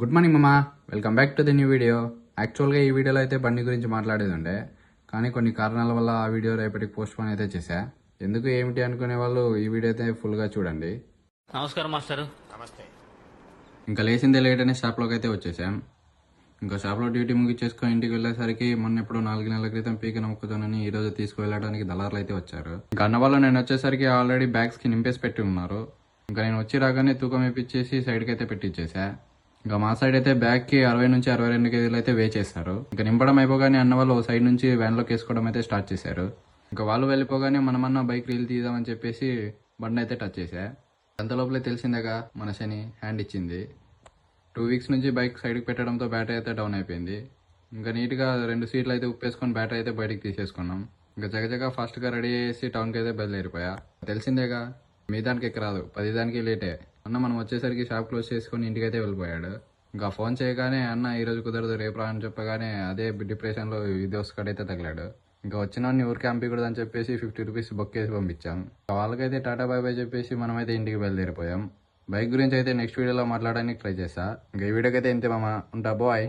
Good morning మామా, welcome back to the new video. యాక్చువల్గా ఈ వీడియోలో అయితే బండి గురించి మాట్లాడేది ఉండే, కానీ కొన్ని కారణాల వల్ల ఆ వీడియో రేపటికి పోస్ట్ పోన్ అయితే చేశా. ఎందుకు ఏమిటి అనుకునే వాళ్ళు ఈ వీడియో అయితే ఫుల్గా చూడండి. నమస్కారం మాస్టారు. ఇంకా లేచిందే లేట్ అనే షాప్లోకి అయితే వచ్చేసాం. ఇంకా షాప్లో డ్యూటీ ముగిచ్చేసుకొని ఇంటికి వెళ్ళేసరికి మొన్న ఎప్పుడు 4 నెలల క్రితం పీక నమ్ముకుతానని ఈ రోజు తీసుకువెళ్ళడానికి దళారులు అయితే వచ్చారు. ఇంకా అన్న వాళ్ళు నేను వచ్చేసరికి ఆల్రెడీ బ్యాగ్స్కి నింపేసి పెట్టి ఉన్నారు. ఇంకా నేను వచ్చి రాగానే తూకం వేపించేసి సైడ్కి అయితే పెట్టించేసా. ఇంకా మా సైడ్ అయితే బ్యాగ్ కి 60 నుంచి 62 కేజీలు అయితే వే చేశారు. ఇంకా నింపడం అయిపోగానే అన్న వాళ్ళు ఓ సైడ్ నుంచి వ్యాన్లోకి వేసుకోవడం అయితే స్టార్ట్ చేశారు. ఇంకా వాళ్ళు వెళ్ళిపోగానే మనమన్న బైక్ రీల్ తీద్దామని చెప్పేసి బండి అయితే టచ్ చేశా. అంత లోపలే తెలిసిందేగా మన శని హ్యాండ్ ఇచ్చింది. 2 వీక్స్ నుంచి బైక్ సైడ్కి పెట్టడంతో బ్యాటరీ అయితే డౌన్ అయిపోయింది. ఇంకా నీట్గా 2 సీట్లు అయితే ఉప్పేసుకొని బ్యాటరీ అయితే బయటికి తీసేసుకున్నాం. ఇంకా జగజగా ఫాస్ట్గా రెడీ చేసి టౌన్కి అయితే బయలుదేరిపోయా. తెలిసిందేగా మీ దానికి ఎక్కరాదు 10 దానికి లేటే. అన్న మనం వచ్చేసరికి షాప్ క్లోజ్ చేసుకొని ఇంటికైతే వెళ్ళిపోయాడు. ఇంకా ఫోన్ చేయగానే అన్న ఈరోజు కుదరదు రేపు రా అని చెప్పగానే అదే డిప్రెషన్లో ఇది వస్తాడైతే తగిలాడు. ఇంకా వచ్చిన ఊరికి పంపించకూడదు అని చెప్పేసి 50 రూపీస్ బుక్ చేసి పంపించాం. వాళ్ళకైతే టాటా బాయ్ బాయ్ చెప్పేసి మనమైతే ఇంటికి బయలుదేరిపోయాం. బైక్ గురించి అయితే నెక్స్ట్ వీడియోలో మాట్లాడడానికి ట్రై చేస్తా. ఇంకా ఈ వీడియోకి అయితే ఇంతే మామ, ఉంటా బాయ్.